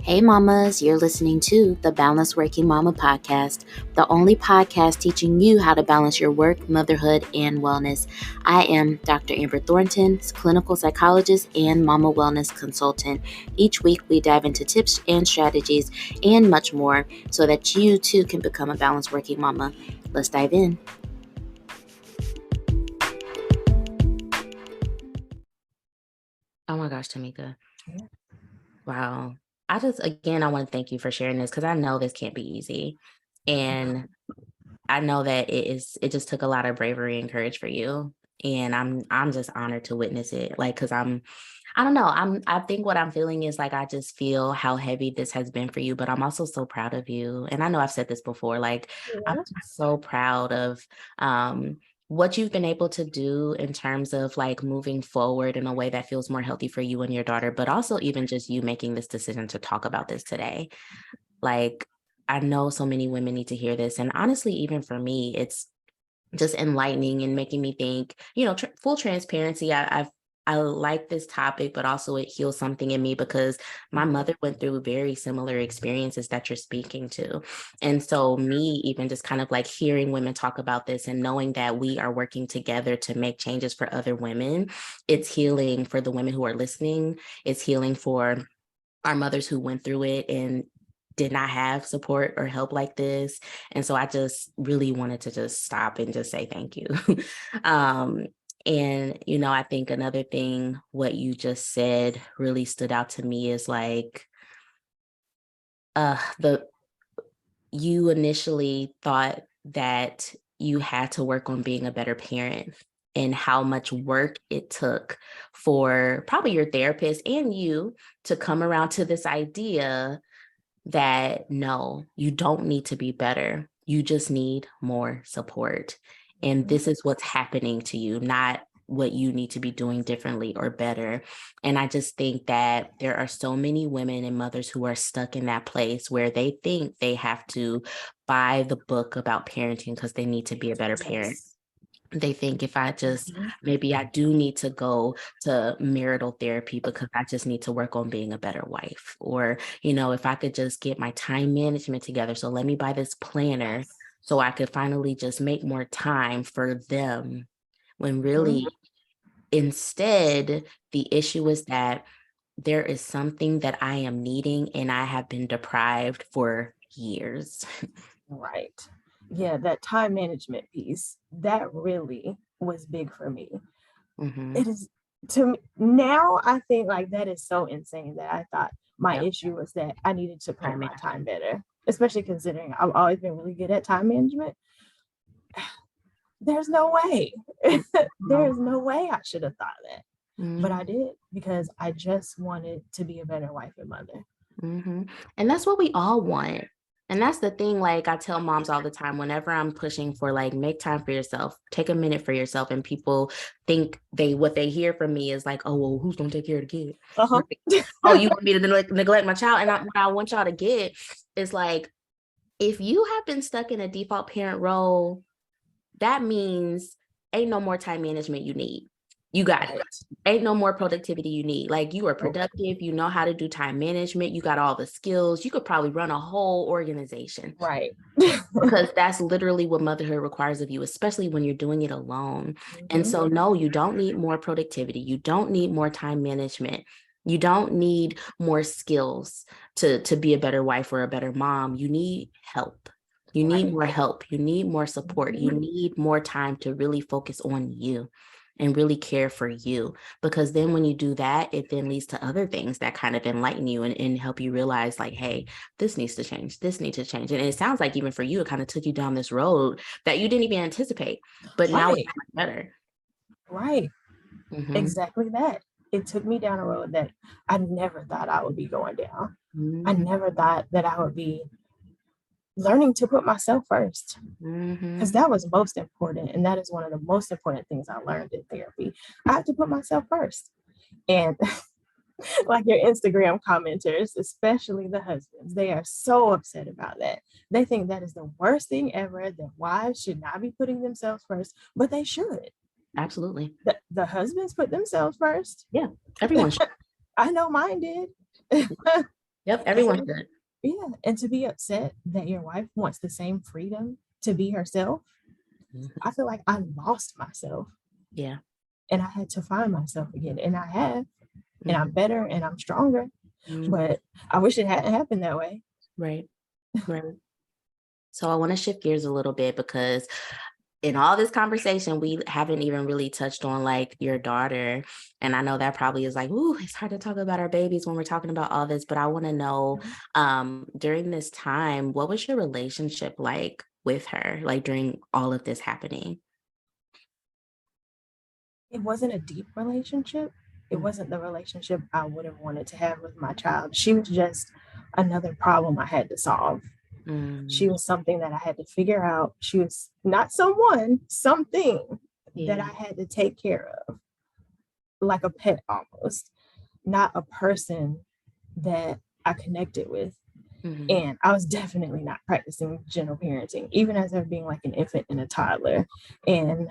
Hey mamas, you're listening to the Balanced Working Mama podcast, the only podcast teaching you how to balance your work, motherhood, and wellness. I am Dr. Amber Thornton, clinical psychologist and mama wellness consultant. Each week we dive into tips and strategies and much more so that you too can become a balanced working mama. Let's dive in. Oh my gosh, Tamika. Yeah. Wow. I want to thank you for sharing this because I know this can't be easy. And I know that it just took a lot of bravery and courage for you. And I'm just honored to witness it. I don't know. I think what I'm feeling is I just feel how heavy this has been for you, but I'm also so proud of you. And I know I've said this before, I'm just so proud of, what you've been able to do in terms of moving forward in a way that feels more healthy for you and your daughter, but also even just you making this decision to talk about this today. I know so many women need to hear this. And honestly, even for me, it's just enlightening and making me think, full transparency. I like this topic, but also it heals something in me because my mother went through very similar experiences that you're speaking to. And so me even just kind of hearing women talk about this and knowing that we are working together to make changes for other women, it's healing for the women who are listening. It's healing for our mothers who went through it and did not have support or help like this. And so I just really wanted to just stop and just say thank you. And, I think another thing, what you just said really stood out to me is you initially thought that you had to work on being a better parent and how much work it took for probably your therapist and you to come around to this idea that no, you don't need to be better. You just need more support. And this is what's happening to you, not what you need to be doing differently or better. And I just think that there are so many women and mothers who are stuck in that place where they think they have to buy the book about parenting because they need to be a better parent. They think if I just, maybe I do need to go to marital therapy because I just need to work on being a better wife. Or, if I could just get my time management together. So let me buy this planner so I could finally just make more time for them. When really, instead, the issue is that there is something that I am needing and I have been deprived for years. Right. Yeah, that time management piece, that really was big for me. It is, to me now, I think that is so insane that I thought my issue was that I needed to plan my time better, especially considering I've always been really good at time management. There's no way. There's no way I should have thought that. But I did because I just wanted to be a better wife and mother. And that's what we all want. And that's the thing, I tell moms all the time, whenever I'm pushing for make time for yourself, take a minute for yourself. And people think what they hear from me is oh, well, who's going to take care of the kid? Oh, you want me to neglect my child? And what I want y'all to get is if you have been stuck in a default parent role, that means ain't no more time management you need. You got it. Ain't no more productivity you need. You are productive. You know how to do time management. You got all the skills. You could probably run a whole organization. Right. Because that's literally what motherhood requires of you, especially when you're doing it alone. And so, no, you don't need more productivity. You don't need more time management. You don't need more skills to be a better wife or a better mom. You need help. You need more help. You need more support. You need more time to really focus on you and really care for you. Because then when you do that, it then leads to other things that kind of enlighten you and help you realize hey, this needs to change. This needs to change. And it sounds like even for you, it kind of took you down this road that you didn't even anticipate, but now it's better. Right. Exactly that. It took me down a road that I never thought I would be going down. I never thought that I would be learning to put myself first, because that was most important. And that is one of the most important things I learned in therapy. I have to put myself first. And your Instagram commenters, especially the husbands, they are so upset about that. They think that is the worst thing ever, that wives should not be putting themselves first, but they should. Absolutely. The husbands put themselves first. Yeah, everyone should. I know mine did. Yep, everyone should. Yeah, and to be upset that your wife wants the same freedom to be herself, I feel like I lost myself. Yeah. And I had to find myself again. And I have, and I'm Mhm. better and I'm stronger. Mhm. But I wish it hadn't happened that way. Right. Right. So I want to shift gears a little bit because in all this conversation, we haven't even really touched on like your daughter. And I know that probably is like, ooh, it's hard to talk about our babies when we're talking about all this, but I want to know during this time, what was your relationship like with her, like during all of this happening? It wasn't a deep relationship. It Mm, wasn't the relationship I would have wanted to have with my child. She was just another problem I had to solve. She mm, was something that I had to figure out. She was not someone, something that yeah. I had to take care of, like a pet almost, not a person that I connected with. Hmm. And I was definitely not practicing gentle parenting, even as her being like an infant and a toddler. And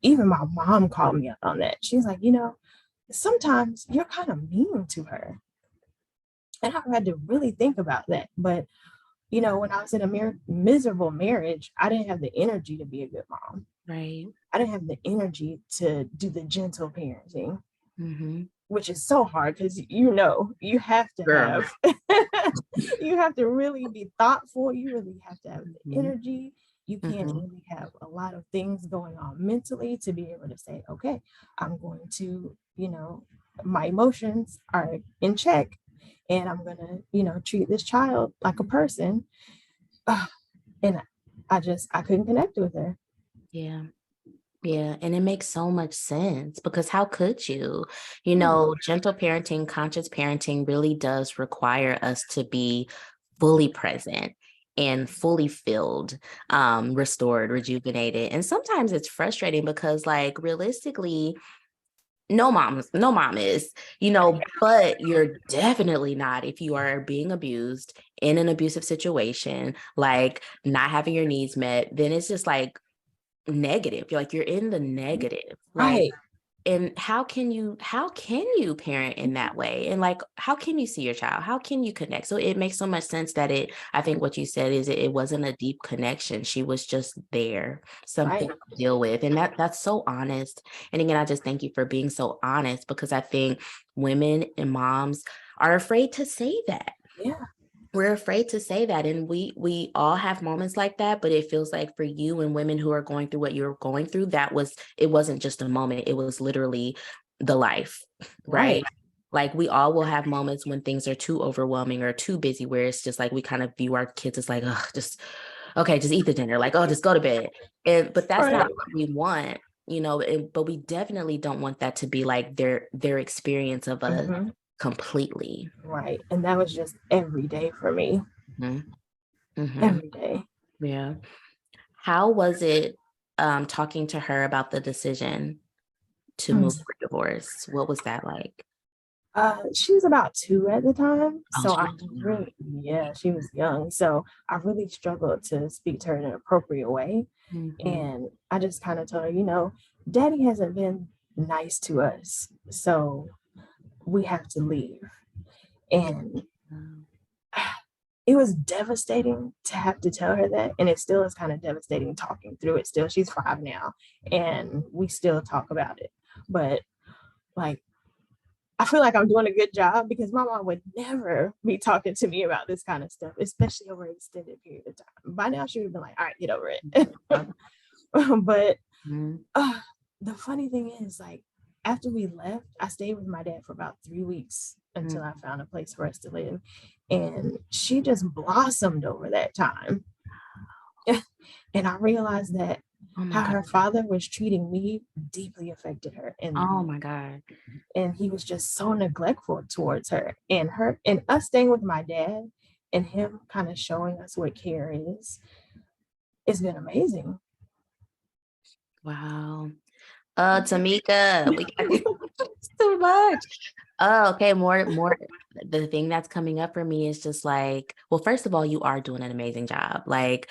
even my mom called me up on that. She's like, sometimes you're kind of mean to her. And I had to really think about that. But, when I was in a miserable marriage, I didn't have the energy to be a good mom. Right. I didn't have the energy to do the gentle parenting, Hmm. which is so hard because you have to Girl. have you have to really be thoughtful. You really have to have the Hmm. energy. You can't Hmm. really have a lot of things going on mentally to be able to say, okay, I'm going to, my emotions are in check and I'm going to, treat this child like a person. And I couldn't connect with her. Yeah. Yeah, and it makes so much sense because how could you? You Yeah, know, gentle parenting, conscious parenting really does require us to be fully present and fully filled, restored, rejuvenated. And sometimes it's frustrating because like realistically, no mom is, but you're definitely not if you are being abused in an abusive situation, like not having your needs met, then it's just like negative. You're in the negative. Like, right. and how can you parent in that way? And like, how can you see your child? How can you connect? So it makes so much sense that I think what you said is it wasn't a deep connection. She was just there, something Right. to deal with. And that's so honest. And again, I just thank you for being so honest because I think women and moms are afraid to say that. Yeah. We're afraid to say that, and we all have moments like that, but it feels like for you and women who are going through what you're going through, it wasn't just a moment, it was literally the life, Right. right? Like we all will have moments when things are too overwhelming or too busy where it's just like we kind of view our kids as like, oh, just okay, just eat the dinner, like, oh, just go to bed. But that's Right. not what we want, but we definitely don't want that to be like their experience of us Mhm. completely. Right. And that was just every day for me. Hmm. Hmm. Every day. Yeah. How was it talking to her about the decision to Mm. move for divorce? What was that like? She was about 2 at the time. Oh, So she I was young. really, yeah, she was young. So I really struggled to speak to her in an appropriate way. Mhm. And I just kind of told her, daddy hasn't been nice to us. So we have to leave. Yeah. And it was devastating to have to tell her that. And it still is kind of devastating talking through it still. She's 5 now and we still talk about it. But like, I feel like I'm doing a good job because my mom would never be talking to me about this kind of stuff, especially over an extended period of time. By now, she would have been like, all right, get over it. But Mhm. uh, the funny thing is, like, after we left, I stayed with my dad for about 3 weeks until I Mhm. found a place for us to live. And she just blossomed over that time. And I realized that Oh my how God. her father was treating me deeply affected her. Oh my God. And he was just so neglectful towards her and us staying with my dad and him kind of showing us what care is. It's been amazing. Wow. Tamika, we got too much. Oh, okay. More. The thing that's coming up for me is just like, well, first of all, you are doing an amazing job. Like,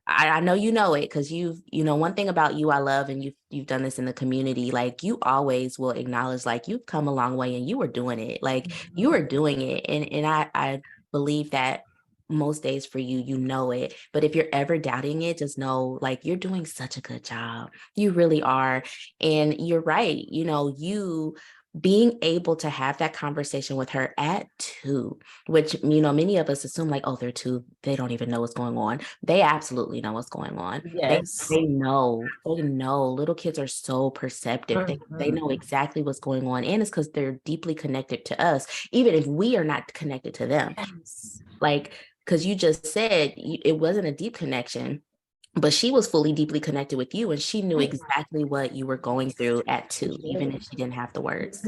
I know you know it because one thing about you I love, and you've done this in the community. Like, you always will acknowledge, like, you've come a long way and you were doing it. Like, you were doing it, and I believe that most days for you, you know it. But if you're ever doubting it, just know like you're doing such a good job. You really are. And you're right. You being able to have that conversation with her at 2, which, many of us assume like, oh, they're 2, they don't even know what's going on. They absolutely know what's going on. Yes. They know. Little kids are so perceptive. They know exactly what's going on. And it's because they're deeply connected to us, even if we are not connected to them. Yes. Like, because you just said it wasn't a deep connection, but she was fully deeply connected with you, and she knew exactly what you were going through at 2, even if she didn't have the words.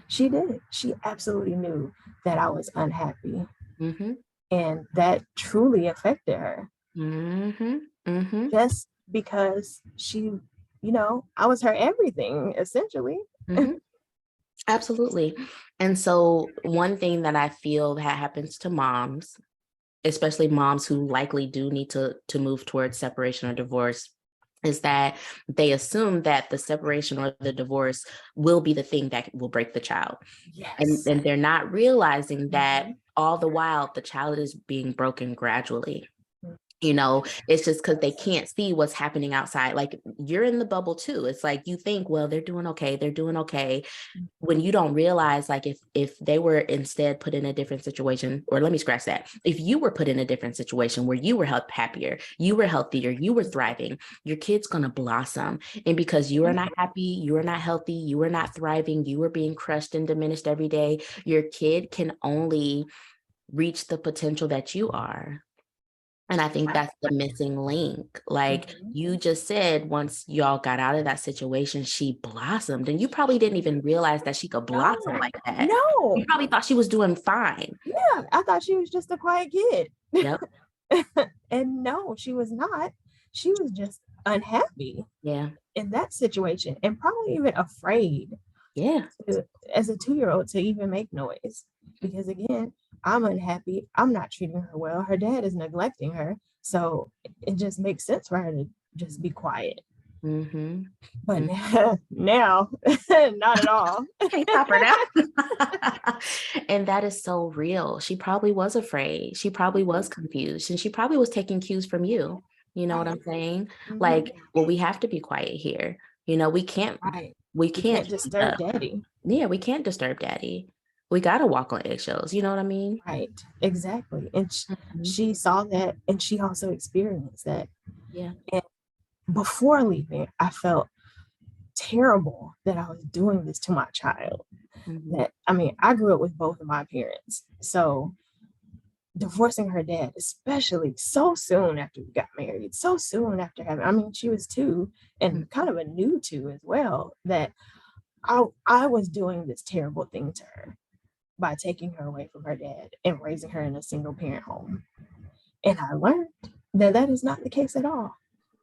She did. She absolutely knew that I was unhappy. Mm-hmm. And that truly affected her. Mm-hmm. Mm-hmm. Just because she, I was her everything, essentially. Mm-hmm. Absolutely. And so one thing that I feel that happens to moms, especially moms who likely do need to move towards separation or divorce, is that they assume that the separation or the divorce will be the thing that will break the child. Yes. And they're not realizing that all the while the child is being broken gradually. It's just because they can't see what's happening outside. Like, you're in the bubble too. It's like you think, well, they're doing okay. When you don't realize, like, if they were instead put in a different situation, or let me scratch that. If you were put in a different situation where you were happier, you were healthier, you were thriving, your kid's going to blossom. And because you are not happy, you are not healthy, you are not thriving, you are being crushed and diminished every day, your kid can only reach the potential that you are. And I think that's the missing link. Like you just said, once y'all got out of that situation, she blossomed. And you probably didn't even realize that she could blossom like that. No. You probably thought she was doing fine. Yeah, I thought she was just a quiet kid. Yep. And no, she was not. She was just unhappy. Yeah. In that situation, and probably even afraid. Yeah. As a 2-year-old to even make noise. Because again, I'm unhappy. I'm not treating her well. Her dad is neglecting her. So it just makes sense for her to just be quiet. Mm-hmm. But now, not at all. Can't stop her now. And that is so real. She probably was afraid. She probably was confused. And she probably was taking cues from you. You know what I'm saying? Like, well, we have to be quiet here. We can't disturb daddy. Yeah, we can't disturb daddy. We got to walk on eggshells. You know what I mean? Right. Exactly. And she saw that, and she also experienced that. Yeah. And before leaving, I felt terrible that I was doing this to my child. That, I grew up with both of my parents. So divorcing her dad, especially so soon after we got married, so soon after having, she was 2 and kind of a new 2 as well, that I was doing this terrible thing to her by taking her away from her dad and raising her in a single parent home. And I learned that that is not the case at all.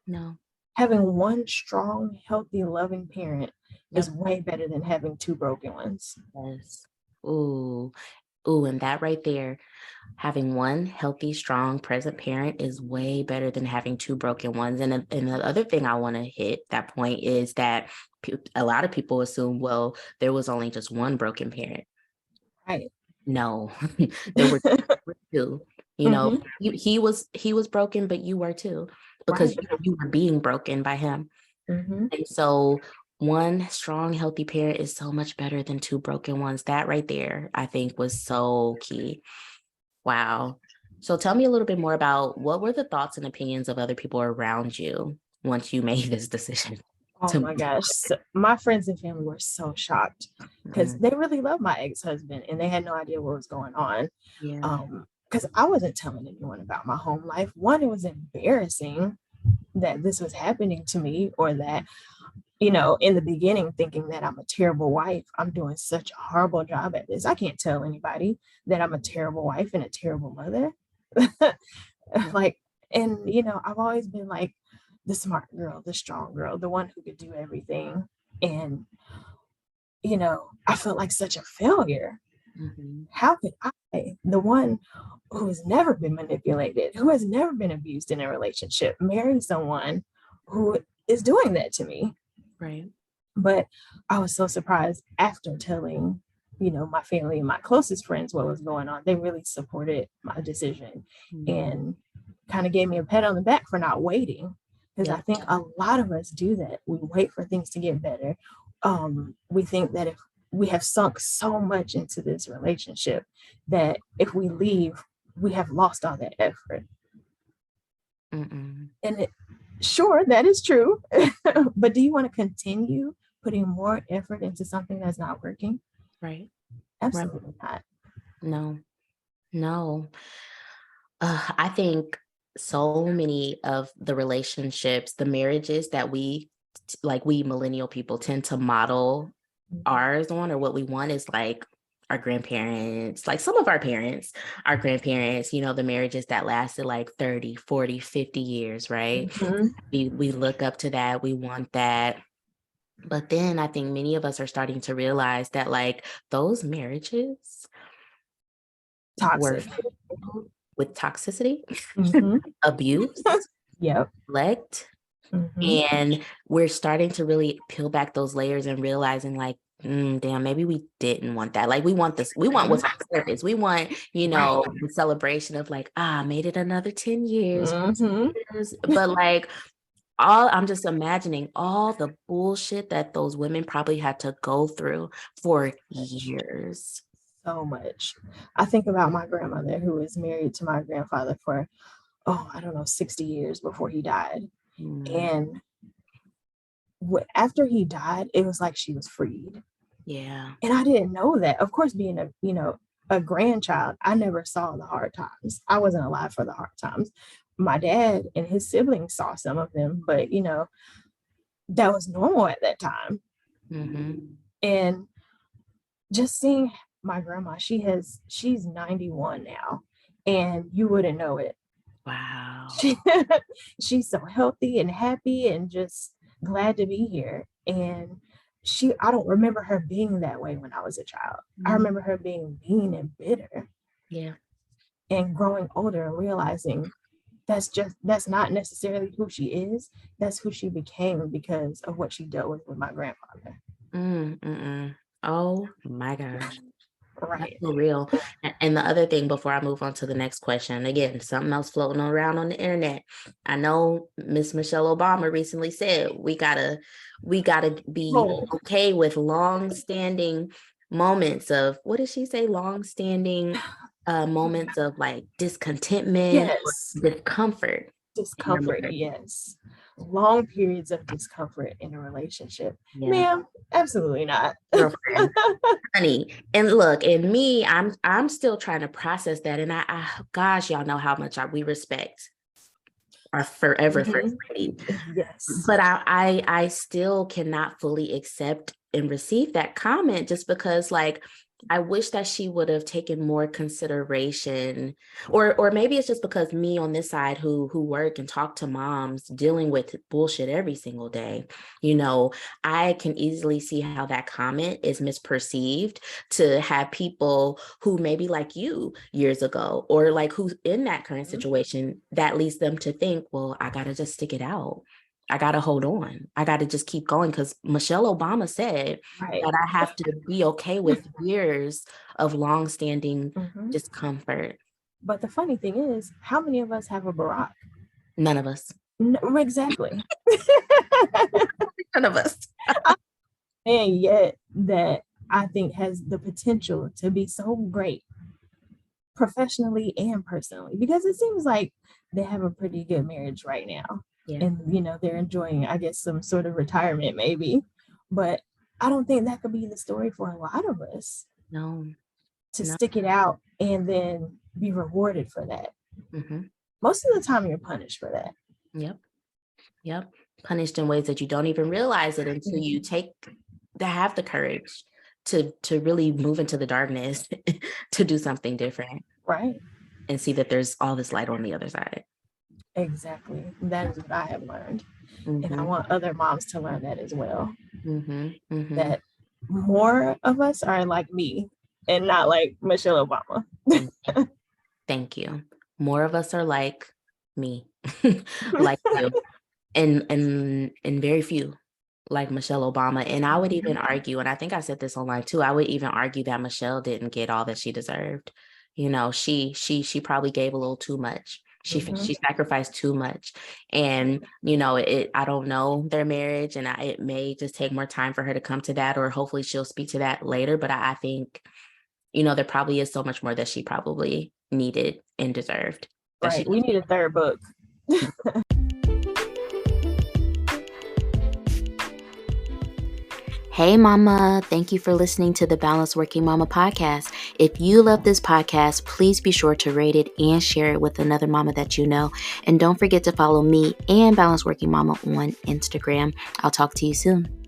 No. Having one strong, healthy, loving parent is way better than having 2 broken ones. Yes. Ooh, and that right there, having one healthy, strong, present parent is way better than having 2 broken ones. And the other thing I want to hit that point is that a lot of people assume, well, there was only just one broken parent. Right. No, there were 2. He was broken, but you were too, because you were being broken by him. And so one strong, healthy parent is so much better than 2 broken ones. That right there, I think, was so key. Wow. So tell me a little bit more about what were the thoughts and opinions of other people around you once you made this decision? Oh my gosh. So my friends and family were so shocked because they really loved my ex-husband and they had no idea what was going on. Yeah. Because I wasn't telling anyone about my home life. One, it was embarrassing that this was happening to me, or that, in the beginning, thinking that I'm a terrible wife. I'm doing such a horrible job at this. I can't tell anybody that I'm a terrible wife and a terrible mother. I've always been like the smart girl, the strong girl, the one who could do everything. And, I felt like such a failure. How could I, the one who has never been manipulated, who has never been abused in a relationship, marry someone who is doing that to me? Right. But I was so surprised after telling my family and my closest friends what was going on. They really supported my decision and kind of gave me a pat on the back for not waiting. Because I think a lot of us do that. We wait for things to get better. We think that if we have sunk so much into this relationship that if we leave, we have lost all that effort. And sure, that is true. But do you want to continue putting more effort into something that's not working? Right. Absolutely not. No. I think so many of the relationships, the marriages that we millennial people tend to model ours on, or what we want, is like our grandparents, like some of our parents, our grandparents, the marriages that lasted like 30, 40, 50 years, right? We look up to that. We want that. But then I think many of us are starting to realize that like those marriages were filled with toxicity, abuse, neglect. And we're starting to really peel back those layers and realizing like, damn, maybe we didn't want that. Like we want this, we want what's on the surface. We want, the celebration of like, made it another 10 years. But like I'm just imagining all the bullshit that those women probably had to go through for years. So much. I think about my grandmother who was married to my grandfather for, 60 years before he died. And after he died, it was like she was freed. Yeah. And I didn't know that. Of course, being a grandchild, I never saw the hard times. I wasn't alive for the hard times. My dad and his siblings saw some of them, but that was normal at that time. And just seeing my grandma, she's 91 now, and you wouldn't know it. Wow. She's so healthy and happy and just glad to be here. And I don't remember her being that way when I was a child. I remember her being mean and bitter. Yeah. And growing older and realizing that's not necessarily who she is. That's who she became because of what she dealt with my grandfather. Oh my gosh. Right. That's so real. And the other thing before I move on to the next question, again, something else floating around on the internet. I know Miss Michelle Obama recently said we gotta be okay with long-standing moments of, what did she say? Long-standing moments of like discontentment, discomfort. Yes. Long periods of discomfort in a relationship. Ma'am, absolutely not. Girlfriend, honey. And look, and me, I'm still trying to process that. And I gosh, y'all know how much we respect our forever first lady. Yes. But I still cannot fully accept and receive that comment, just because like I wish that she would have taken more consideration, or maybe it's just because me on this side who work and talk to moms dealing with bullshit every single day, I can easily see how that comment is misperceived to have people who maybe like you years ago, or like who's in that current situation, that leads them to think, well, I gotta just stick it out. I got to hold on. I got to just keep going, because Michelle Obama said that I have to be okay with years of longstanding discomfort. But the funny thing is, how many of us have a Barack? None of us. No, exactly. None of us. And yet that I think has the potential to be so great professionally and personally, because it seems like they have a pretty good marriage right now. Yeah. And they're enjoying, I guess, some sort of retirement maybe, but I don't think that could be the story for a lot of us. No. Stick it out and then be rewarded for that. Most of the time you're punished for that. Yep. Punished in ways that you don't even realize it until you have the courage to really move into the darkness to do something different. Right. And see that there's all this light on the other side. Exactly. That is what I have learned. And I want other moms to learn that as well. That more of us are like me and not like Michelle Obama. Thank you. More of us are like me, like you, and very few like Michelle Obama. And I would even argue, and I think I said this online too, I would even argue that Michelle didn't get all that she deserved. You know, she probably gave a little too much. She sacrificed too much. And, you know, I don't know their marriage, and it may just take more time for her to come to that, or hopefully she'll speak to that later. But I think, you know, there probably is so much more that she probably needed and deserved. Right. We need a third book. Hey, Mama. Thank you for listening to the Balanced Working Mama podcast. If you love this podcast, please be sure to rate it and share it with another mama that you know. And don't forget to follow me and Balanced Working Mama on Instagram. I'll talk to you soon.